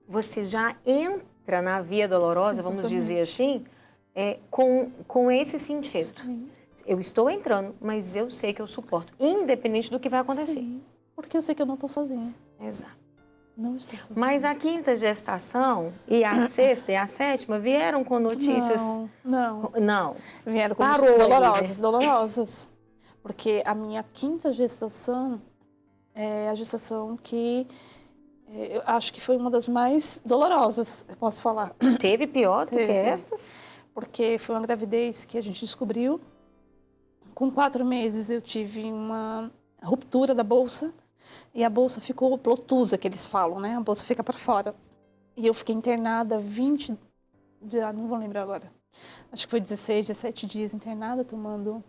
Você já entra na via dolorosa, Exatamente. vamos dizer assim, com esse sentido. Sim. Eu estou entrando, mas eu sei que eu suporto, independente do que vai acontecer. Sim, porque eu sei que eu não estou sozinha. Exato. Não estou sozinha. Mas a quinta gestação e a sexta e a sétima vieram com notícias... Não. Vieram com Parou notícias dolorosas. Porque a minha quinta gestação é a gestação que eu acho que foi uma das mais dolorosas, eu posso falar. Teve pior do que estas? Porque foi uma gravidez que a gente descobriu. Com 4 meses eu tive uma ruptura da bolsa e a bolsa ficou plotusa, que eles falam, né? A bolsa fica para fora. E eu fiquei internada não vou lembrar agora. Acho que foi 16, 17 dias internada, tomando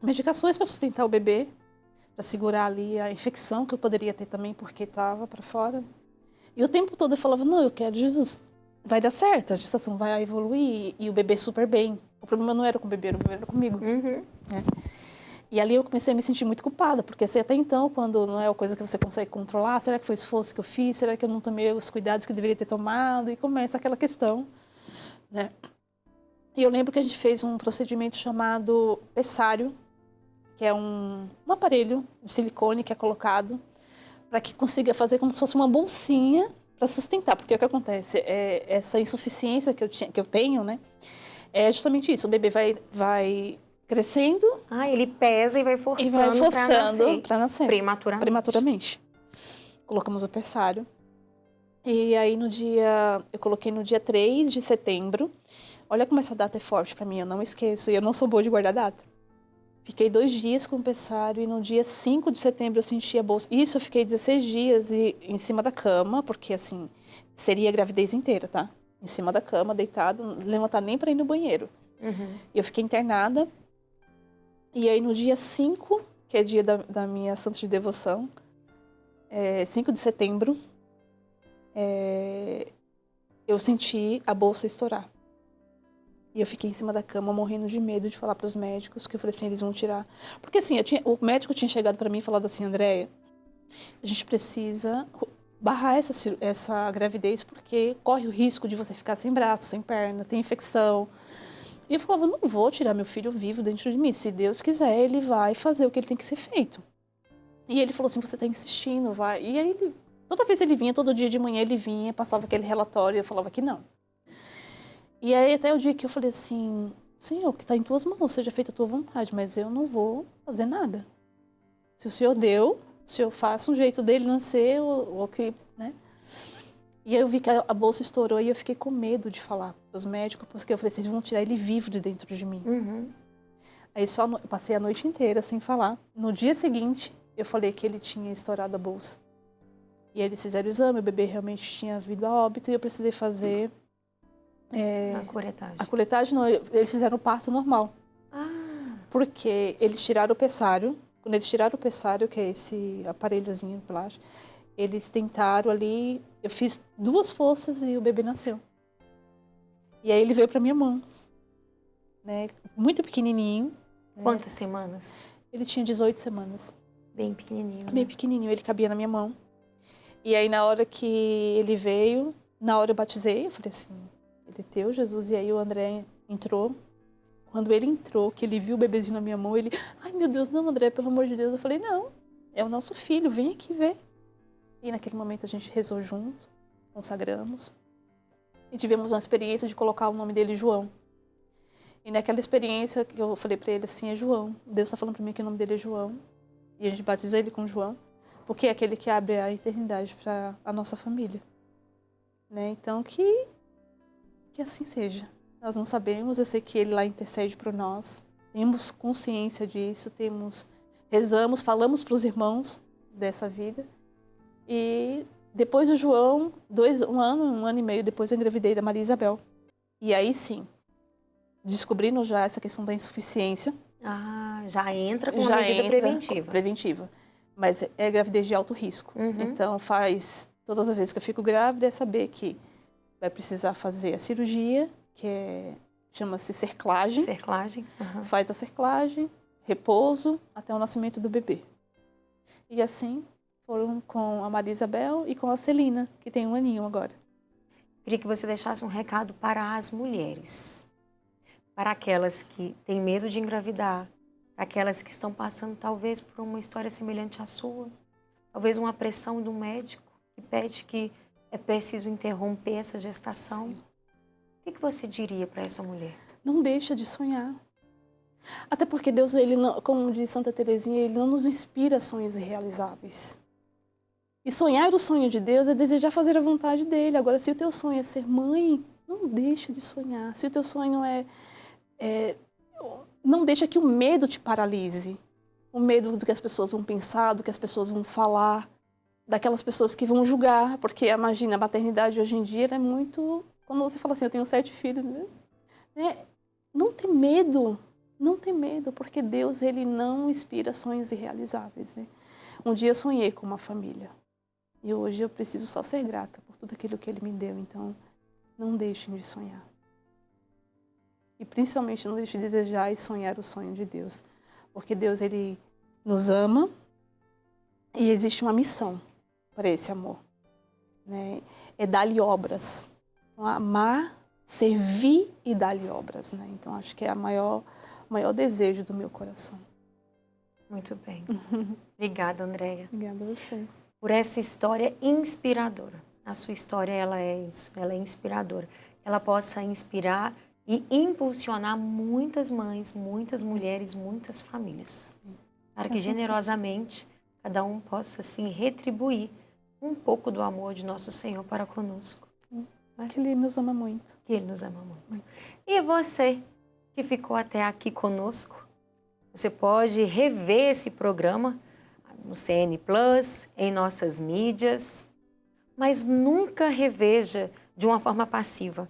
medicações para sustentar o bebê, para segurar ali a infecção que eu poderia ter também, porque estava para fora. E o tempo todo eu falava, não, eu quero Jesus, vai dar certo, a gestação vai evoluir e o bebê super bem. O problema não era com o bebê era comigo. Uhum. Né? E ali eu comecei a me sentir muito culpada, porque assim, até então, quando não é uma coisa que você consegue controlar, será que foi esforço que eu fiz? Será que eu não tomei os cuidados que eu deveria ter tomado? E começa aquela questão, né? E eu lembro que a gente fez um procedimento chamado pessário, que é um aparelho de silicone que é colocado para que consiga fazer como se fosse uma bolsinha para sustentar. Porque o que acontece? Essa insuficiência que eu tenho, né? É justamente isso. O bebê vai crescendo. Ele pesa e vai forçando para nascer. Prematuramente. Colocamos o pessário. E aí eu coloquei no dia 3 de setembro. Olha como essa data é forte para mim, eu não esqueço. E eu não sou boa de guardar data. Fiquei 2 dias com o pessário e no dia 5 de setembro eu senti a bolsa. Isso eu fiquei 16 dias em cima da cama, porque assim, seria a gravidez inteira, tá? Em cima da cama, deitado, não levantar nem para ir no banheiro. Uhum. Eu fiquei internada. E aí no dia 5, que é dia da minha santa de devoção, 5 de setembro, eu senti a bolsa estourar. E eu fiquei em cima da cama morrendo de medo de falar para os médicos, porque eu falei assim, eles vão tirar. Porque assim, o médico tinha chegado para mim e falado assim, Andréia, a gente precisa barrar essa gravidez porque corre o risco de você ficar sem braço, sem perna, tem infecção. E eu falava, não vou tirar meu filho vivo dentro de mim. Se Deus quiser, ele vai fazer o que ele tem que ser feito. E ele falou assim, você está insistindo, vai. E aí, toda vez ele vinha, todo dia de manhã ele vinha, passava aquele relatório e eu falava que não. E aí, até o dia que eu falei assim, Senhor, que está em tuas mãos, seja feita a tua vontade, mas eu não vou fazer nada. Se o Senhor deu, o Senhor faça um jeito dele nascer, ou que, né? E aí eu vi que a bolsa estourou e eu fiquei com medo de falar para os médicos, porque eu falei assim, eles vão tirar ele vivo de dentro de mim. Uhum. Aí eu passei a noite inteira sem falar. No dia seguinte, eu falei que ele tinha estourado a bolsa. E aí eles fizeram o exame, o bebê realmente tinha vindo a óbito e eu precisei fazer... A curetagem não, eles fizeram o parto normal. Porque eles tiraram o pessário. Quando eles tiraram o pessário, que é esse aparelhozinho plástico, eles tentaram ali, eu fiz 2 forças e o bebê nasceu. E aí ele veio para minha mão, né? Muito pequenininho. Quantas semanas? Ele tinha 18 semanas. Bem pequenininho. Bem pequenininho, ele cabia na minha mão. E aí na hora que ele veio, na hora eu batizei, eu falei assim, ele é teu, Jesus. E aí o André entrou. Quando ele entrou, que ele viu o bebezinho na minha mão, ele, ai meu Deus, não, André, pelo amor de Deus. Eu falei, não, é o nosso filho, vem aqui ver. E naquele momento a gente rezou junto, consagramos. E tivemos uma experiência de colocar o nome dele João. E naquela experiência que eu falei para ele assim, é João. Deus está falando para mim que o nome dele é João. E a gente batiza ele com João, porque é aquele que abre a eternidade para a nossa família. Né? Então que assim seja. Nós não sabemos, eu sei que ele lá intercede por nós. Temos consciência disso, temos rezamos, falamos para os irmãos dessa vida. E depois do João, um ano e meio depois, eu engravidei da Maria Isabel. E aí sim, descobrindo já essa questão da insuficiência. Já entra com uma medida preventiva. Preventiva. Mas é gravidez de alto risco. Então todas as vezes que eu fico grávida, é saber que vai precisar fazer a cirurgia, que chama-se cerclagem. Cerclagem. Faz a cerclagem, repouso, até o nascimento do bebê. E assim foram com a Maria Isabel e com a Celina, que tem 1 aninho agora. Queria que você deixasse um recado para as mulheres. Para aquelas que têm medo de engravidar, para aquelas que estão passando talvez por uma história semelhante à sua, talvez uma pressão do médico que pede que é preciso interromper essa gestação. Sim. O que você diria para essa mulher? Não deixa de sonhar. Até porque Deus, ele não, como diz Santa Teresinha, ele não nos inspira sonhos irrealizáveis. E sonhar o sonho de Deus é desejar fazer a vontade dele. Agora, se o teu sonho é ser mãe, não deixa de sonhar. Se o teu sonho não deixa que o medo te paralise. O medo do que as pessoas vão pensar, do que as pessoas vão falar, daquelas pessoas que vão julgar. Porque, imagina, a maternidade hoje em dia é muito... Quando você fala assim, eu tenho 7 filhos, né? Não tem medo. Não tem medo, porque Deus, ele não inspira sonhos irrealizáveis. Né? Um dia eu sonhei com uma família. E hoje eu preciso só ser grata por tudo aquilo que ele me deu. Então, não deixem de sonhar. E principalmente não deixem de desejar e sonhar o sonho de Deus. Porque Deus, ele nos ama e existe uma missão para esse amor. Né? É dar-lhe obras. Então, amar, servir e dar-lhe obras. Né? Então, acho que é o maior desejo do meu coração. Muito bem. Obrigada, Andréia. Obrigada a você. Por essa história inspiradora. A sua história, ela é isso, ela é inspiradora. Ela possa inspirar e impulsionar muitas mães, muitas mulheres, muitas famílias. Para que generosamente cada um possa, assim, retribuir um pouco do amor de nosso Senhor para conosco. Que Ele nos ama muito. Que Ele nos ama muito. E você que ficou até aqui conosco, você pode rever esse programa no CN Plus, em nossas mídias, mas nunca reveja de uma forma passiva.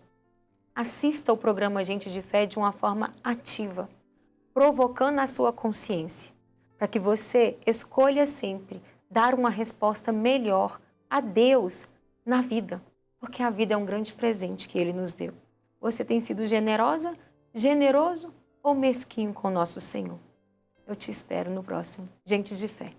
Assista o programa Gente de Fé de uma forma ativa, provocando a sua consciência, para que você escolha sempre dar uma resposta melhor a Deus na vida, porque a vida é um grande presente que Ele nos deu. Você tem sido generosa, generoso ou mesquinho com o nosso Senhor? Eu te espero no próximo Gente de Fé.